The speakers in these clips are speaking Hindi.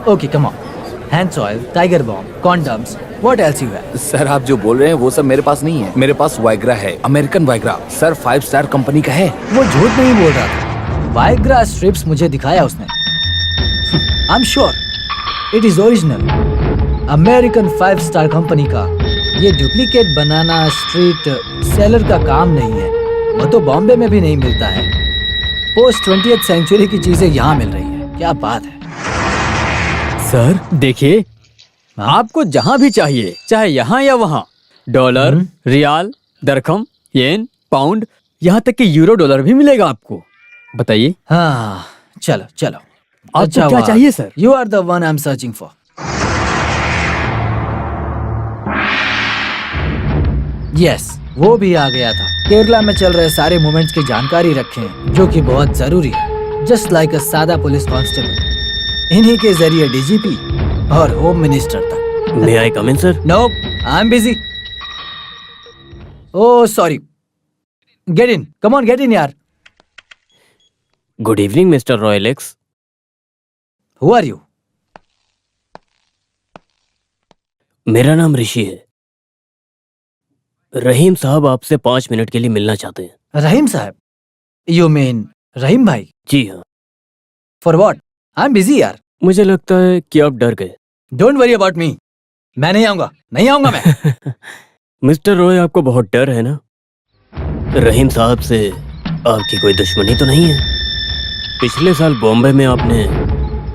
Okay, come on. Hand soil, tiger bomb, condoms. What else you have? Sir आप जो बोल रहे हैं वो सब मेरे पास नहीं है। मेरे पास वाइग्रा है, American Viagra. Sir 5 star company का है। वो झूठ नहीं बोल रहा था। वाइग्रा स्ट्रिप्स मुझे दिखाया उसने। I'm sure it is original. American 5 star company का ये डुप्लीकेट बनाना स्ट्रीट सेलर का काम नहीं है। वो तो बॉम्बे में भी नहीं मिलता है। पोस्ट 20th सेंचुरी की चीजें यहाँ मिल रही है। क्या बात है सर देखिए, आपको जहाँ भी चाहिए, चाहे यहाँ या वहाँ, डॉलर, रियाल, दरखम, येन, पाउंड, यहाँ तक कि यूरो डॉलर भी मिलेगा आपको। बताइए। हाँ चलो चलो। आपको क्या चाहिए sir? You are the one I'm searching for. Yes, वो भी आ गया था। केरला में चल रहे सारे मूवमेंट्स की जानकारी रखें, जो कि बहुत जरूरी है। जस्ट लाइक अ सादा पुलिस कांस्टेबल। इन्हीं के जरिए डीजीपी और होम मिनिस्टर तक। May I come in sir? No, I am busy. Oh sorry. Get in, come on get in यार। Good evening mister Royalex. Who are you? मेरा नाम ऋषि है। रहीम साहब आपसे 5 मिनट के लिए मिलना चाहते हैं। रहीम साहब? यू मीन रहीम भाई? जी हाँ। For what? I am busy यार। मुझे लगता है कि आप डर गए। Don't worry about me. मैं नहीं आऊंगा, नहीं आऊंगा मैं। मिस्टर रॉय, आपको बहुत डर है ना? रहीम साहब से आपकी कोई दुश्मनी तो नहीं है? पिछले साल बॉम्बे में आपने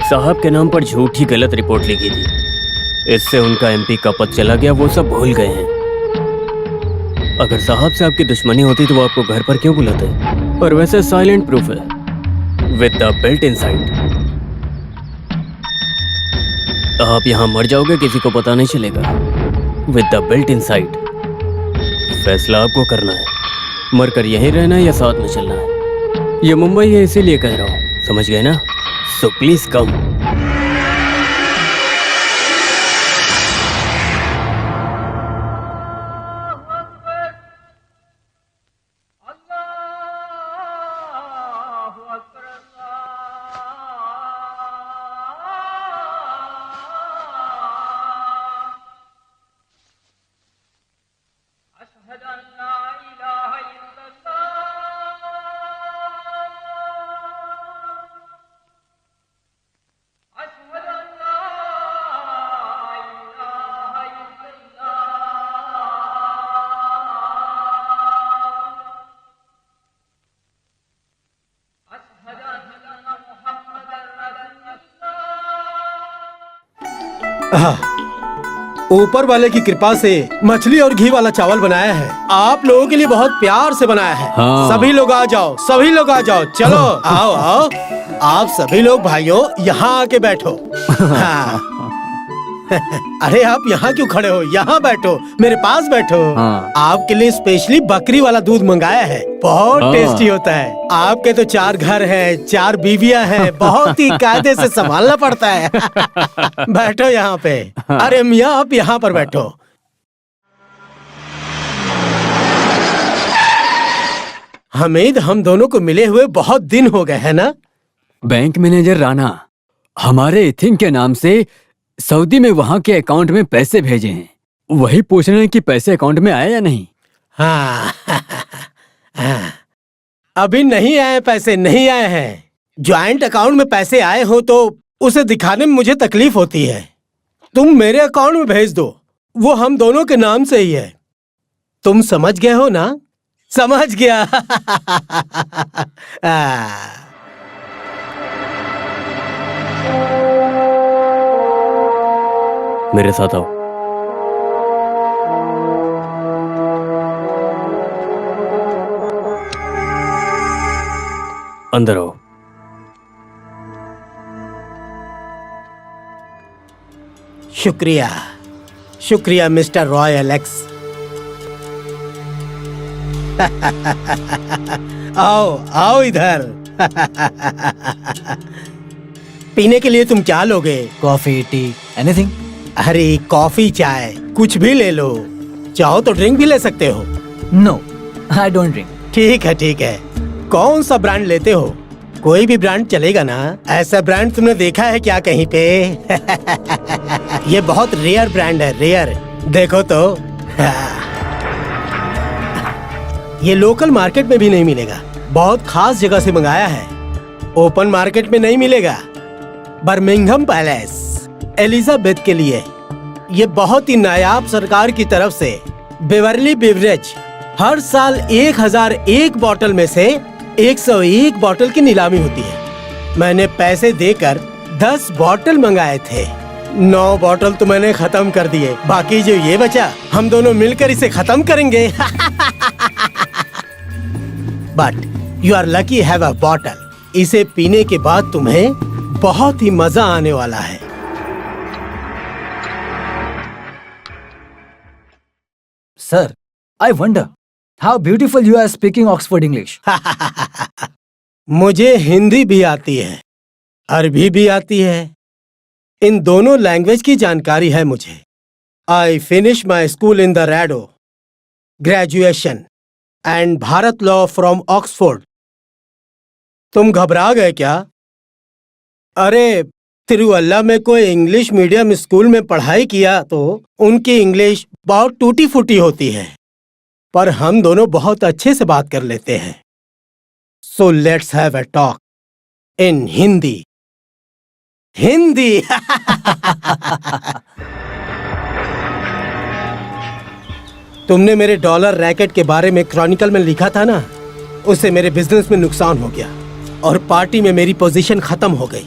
साहब के नाम पर झूठी गलत रिपोर्ट लिखी थी। इससे उनका एमपी का पद चला गया, वो सब भूल गए हैं। अगर साहब से आपकी दुश्मनी होती तो वो आपको घर पर क्यों बुलाते? और वैसे साइलेंट प्रूफ है, विद द बेल्ट इनसाइड। आप यहाँ मर जाओगे, किसी को पता नहीं चलेगा। With the belt inside. फैसला आपको करना है, मरकर यहीं रहना है या साथ में चलना है। ये मुंबई है इसीलिए कह रहा हूँ, समझ गए ना? So please come. ऊपर वाले की कृपा से मछली और घी वाला चावल बनाया है। आप लोगों के लिए बहुत प्यार से बनाया है। हाँ। सभी लोग आ जाओ, सभी लोग आ जाओ। चलो आओ आओ। आप सभी लोग भाइयों यहाँ आके बैठो। हाँ। अरे आप यहाँ क्यों खड़े हो? यहाँ बैठो, मेरे पास बैठो। हाँ। आपके लिए स्पेशली बकरी वाला दूध मंगाया है, बहुत टेस्टी होता है। आपके तो 4 घर हैं, 4 बीवियां हैं, बहुत ही कायदे से संभालना पड़ता है। बैठो यहाँ पे। अरे मियाँ आप यहाँ पर बैठो। हमीद, हम दोनों को मिले हुए बहुत दिन हो गए है ना? बैंक मैनेजर राणा हमारे इथिंग के नाम से सऊदी में वहाँ के अकाउंट में पैसे भेजे हैं। वही पूछ रहे हैं कि पैसे अकाउंट में आए या नहीं। हाँ। हाँ। अभी नहीं आए, पैसे नहीं आए हैं। ज्वाइंट अकाउंट में पैसे आए हो तो उसे दिखाने में मुझे तकलीफ होती है। तुम मेरे अकाउंट में भेज दो, वो हम दोनों के नाम से ही है। तुम समझ गए हो ना? समझ गया। मेरे साथ आओ। अंदर आओ। शुक्रिया, शुक्रिया मिस्टर रॉय एलेक्स। आओ आओ इधर। पीने के लिए तुम क्या लोगे? Coffee, T, anything? अरे कॉफी, चाय, कुछ भी ले लो। चाहो तो ड्रिंक भी ले सकते हो। No, I don't drink. ठीक है ठीक है। कौन सा ब्रांड लेते हो? कोई भी ब्रांड चलेगा ना। ऐसा ब्रांड तुमने देखा है क्या कहीं पे? ये बहुत रेयर ब्रांड है, रेयर। देखो तो ये लोकल मार्केट में भी नहीं मिलेगा, बहुत खास जगह से मंगाया है, ओपन मार्केट में नहीं मिलेगा। बर्मिंघम पैलेस एलिजाबेथ के लिए ये बहुत ही नायाब सरकार की तरफ से बेवरली बिवरेज हर साल 1001 बोतल में से 101 बोतल की नीलामी होती है। मैंने पैसे देकर 10 बोतल मंगाए थे, 9 बोतल तो मैंने खत्म कर दिए, बाकी जो ये बचा हम दोनों मिलकर इसे खत्म करेंगे। But you are lucky have a bottle. इसे पीने के बाद तुम्हें बहुत ही मजा आने वाला है। Sir, I wonder how beautiful you are speaking Oxford English. मुझे हिंदी भी आती है, अरबी भी आती है, इन दोनों लैंग्वेज की जानकारी है मुझे। I finish my school in the रैडो, graduation and bar at law from Oxford. तुम घबरा गए क्या? अरे तिरुवल्ला में कोई इंग्लिश मीडियम स्कूल में पढ़ाई किया तो उनकी इंग्लिश बहुत टूटी फूटी होती है, पर हम दोनों बहुत अच्छे से बात कर लेते हैं। So let's have a talk in Hindi. Hindi. तुमने मेरे डॉलर रैकेट के बारे में क्रॉनिकल में लिखा था ना, उससे मेरे बिजनेस में नुकसान हो गया और पार्टी में मेरी पोजीशन खत्म हो गई।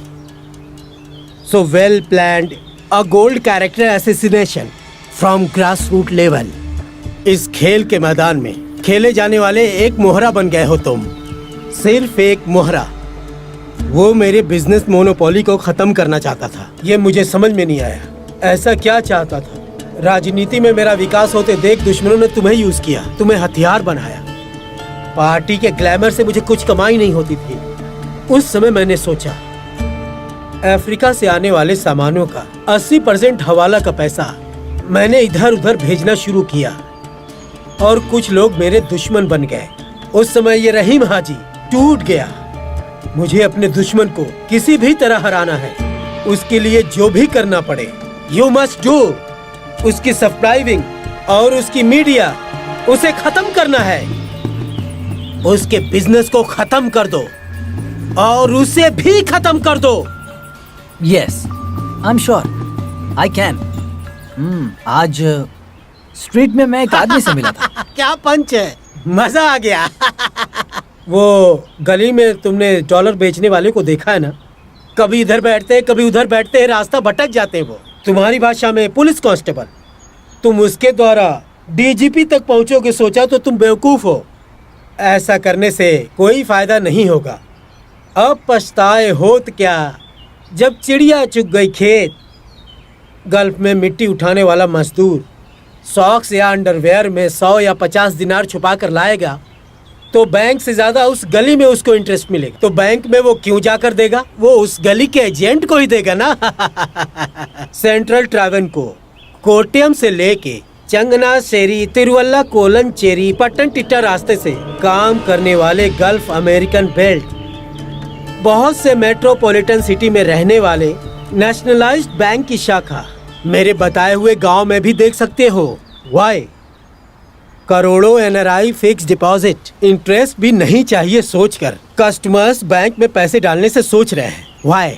So well planned a gold character assassination from grass root level. इस खेल के मैदान में खेले जाने वाले एक मोहरा बन गए हो तुम, सिर्फ एक मोहरा। वो मेरे बिजनेस मोनोपोली को खत्म करना चाहता था, ये मुझे समझ में नहीं आया। ऐसा क्या चाहता था? राजनीति में मेरा विकास होते देख दुश्मनों ने तुम्हें यूज किया, तुम्हें हथियार बनाया। पार्टी के ग्लैमर से मुझे कुछ कमाई नहीं होती थी। उस समय मैंने सोचा अफ्रीका से आने वाले सामानों का 80% हवाला का पैसा मैंने इधर उधर भेजना शुरू किया और कुछ लोग मेरे दुश्मन बन गए। उस समय ये रहीम हाजी टूट गया। मुझे अपने दुश्मन को किसी भी तरह हराना है, उसके लिए जो भी करना पड़े यू मस्ट डू। उसकी सब्सक्राइबिंग और उसकी मीडिया, उसे खत्म करना है। उसके बिजनेस को खत्म कर दो और उसे भी खत्म कर दो। Yes, I'm sure. I can. आज स्ट्रीट में मैं एक आदमी से मिला था। क्या पंच है, मजा आ गया। वो गली में तुमने डॉलर बेचने वाले को देखा है ना? कभी इधर बैठते हैं कभी उधर बैठते हैं, रास्ता भटक जाते हैं। वो तुम्हारी भाषा में पुलिस कांस्टेबल। तुम उसके द्वारा डीजीपी तक पहुंचोगे सोचा तो तुम बेवकूफ हो। ऐसा करने से कोई फायदा नहीं होगा। अब पछताए होत क्या जब चिड़िया चुग गई खेत। गल्फ में मिट्टी उठाने वाला मजदूर सॉक्स या अंडरवेयर में 100 या 50 दिनार छुपा कर लाएगा तो बैंक से ज्यादा उस गली में उसको इंटरेस्ट मिलेगा। तो बैंक में वो क्यों जाकर देगा? वो उस गली के एजेंट को ही देगा ना। सेंट्रल ट्रैवन को कोट्यम से लेके चंगना शेरी तिरुवल्ला कोलन चेरी पट्टन टिट्टा रास्ते से काम करने वाले गल्फ अमेरिकन बेल्ट, बहुत से मेट्रोपॉलिटन सिटी में रहने वाले नेशनलाइज्ड बैंक की शाखा मेरे बताए हुए गांव में भी देख सकते हो। वाई करोड़ों एनआरआई फिक्स डिपॉजिट, इंटरेस्ट भी नहीं चाहिए सोचकर कस्टमर्स बैंक में पैसे डालने से सोच रहे हैं। वाई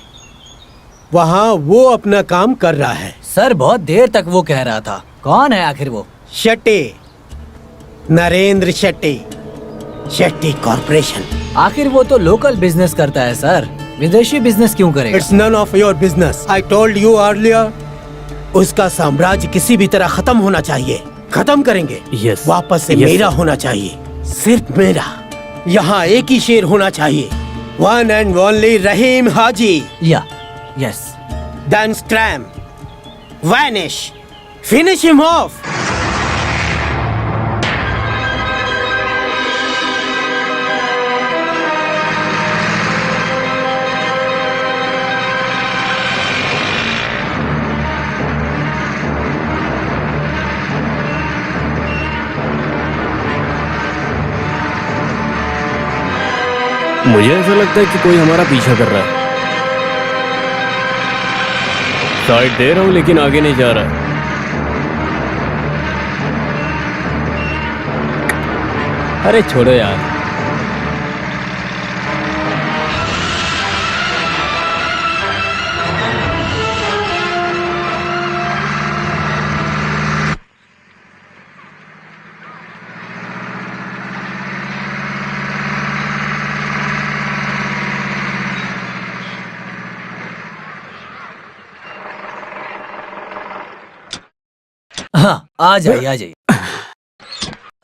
वहाँ वो अपना काम कर रहा है। सर बहुत देर तक वो कह रहा था। कौन है आखिर वो? शेट्टी, नरेंद्र शेट्टी, शेट्टी कॉर्पोरेशन। आखिर वो तो लोकल बिजनेस करता है सर, विदेशी बिजनेस क्यों करेगा? It's none of your business. I told you earlier. उसका साम्राज्य किसी भी तरह खत्म होना चाहिए। खत्म करेंगे। Yes. वापस से Yes, मेरा sir. होना चाहिए, सिर्फ मेरा। यहाँ एक ही शेर होना चाहिए, वन एंड ओनली रहीम हाजी। या yes. Then scram, vanish, finish him off. मुझे ऐसा लगता है कि कोई हमारा पीछा कर रहा है। साइड दे रहा हूं लेकिन आगे नहीं जा रहा। अरे छोड़ो यार। हाँ, आ जाइए आ जाइए।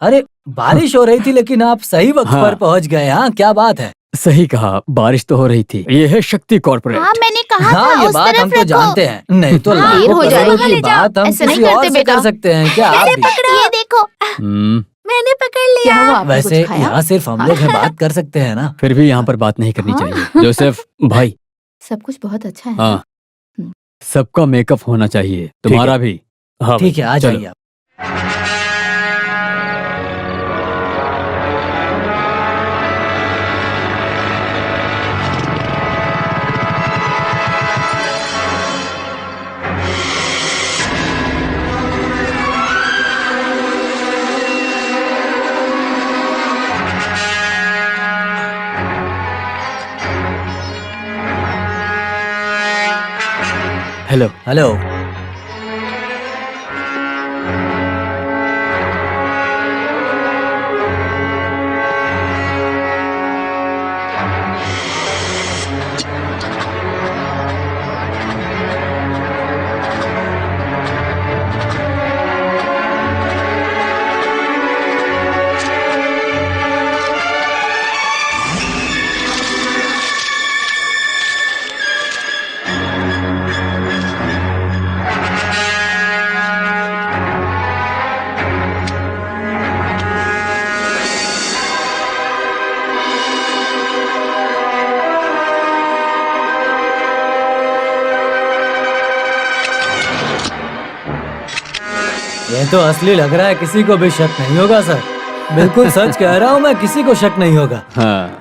अरे बारिश हो रही थी लेकिन आप सही वक्त हाँ। पर पहुंच गए। हाँ, क्या बात है। सही कहा, बारिश तो हो रही थी। ये है शक्ति कॉर्पोरेट। हाँ मैंने कहा हाँ, था ये उस बात तरफ हम तो रखो। जानते हैं। नहीं तो हाँ, लाखों देर हो करोड़ों जाएगा, की ले जाओ। बात हम ऐसा नहीं किसी और करते से बेटा। कर सकते हैं क्या आप भी? ये देखो हम्म, मैंने पकड़ लिया। क्या हुआ, आपने वैसे कुछ खाया? यहाँ सिर्फ हम लोग हैं, बात कर सकते हैं ना। फिर भी यहाँ पर बात नहीं करनी हाँ। चाहिए। जोसेफ भाई, सब कुछ बहुत अच्छा है। हाँ, हम्म। सबका मेकअप होना चाहिए, तुम्हारा भी। हाँ ठीक है, आ चलो। जाइए आप। हेलो। हेलो। ये तो असली लग रहा है, किसी को भी शक नहीं होगा सर। बिल्कुल सच कह रहा हूँ मैं, किसी को शक नहीं होगा। हाँ,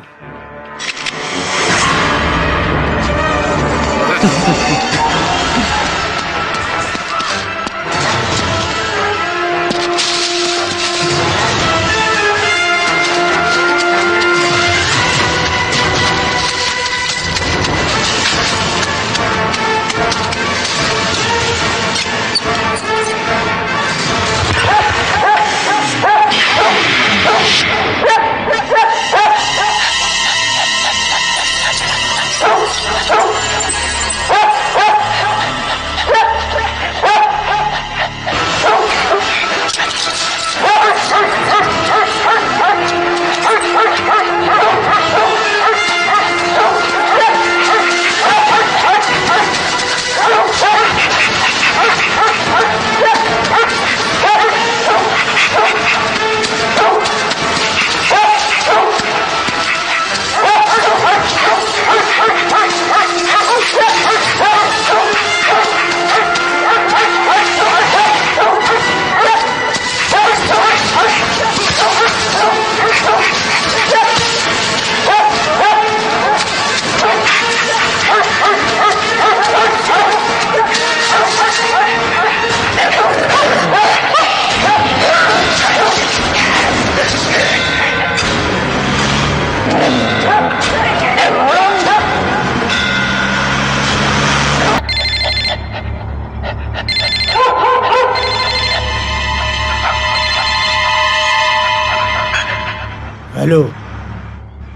hello.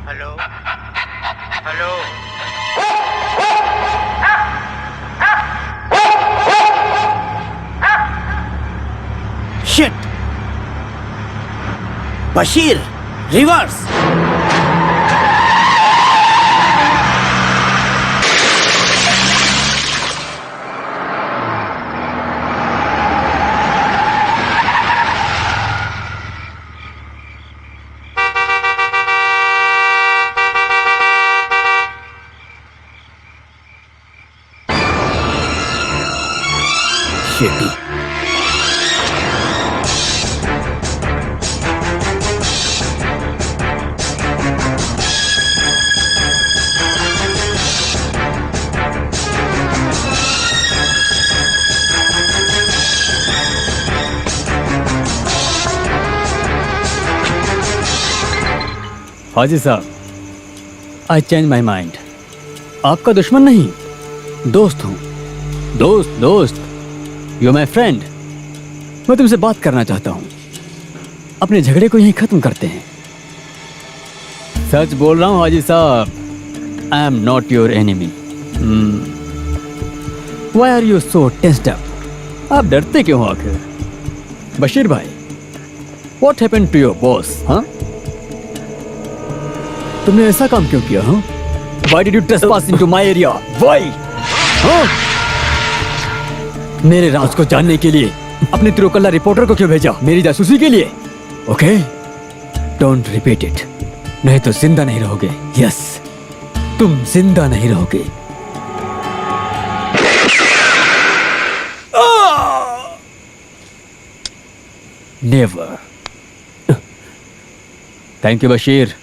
Hello hello shit. Bashir, reverse. Shetty. Haji Sahab, I change my mind. आपका दुश्मन नहीं, दोस्त हूँ। दोस्त, यू माई फ्रेंड। मैं तुमसे बात करना चाहता हूँ। अपने झगड़े को यहीं खत्म करते हैं। सच बोल रहा हूँ Haji Sahab, I am not your enemy. Why are you so tensed up? आप डरते क्यों हो आखिर? बशीर भाई, what happened to your boss? हाँ, तुमने ऐसा काम क्यों किया? हाँ, why did you trespass into my area? Why? हाँ, मेरे राज को जानने के लिए अपने तिरुकल्ला रिपोर्टर को क्यों भेजा? मेरी जासूसी के लिए? ओके, डोंट रिपीट इट, नहीं तो जिंदा नहीं रहोगे। यस, तुम जिंदा नहीं रहोगे। नेवर। Thank you Bashir.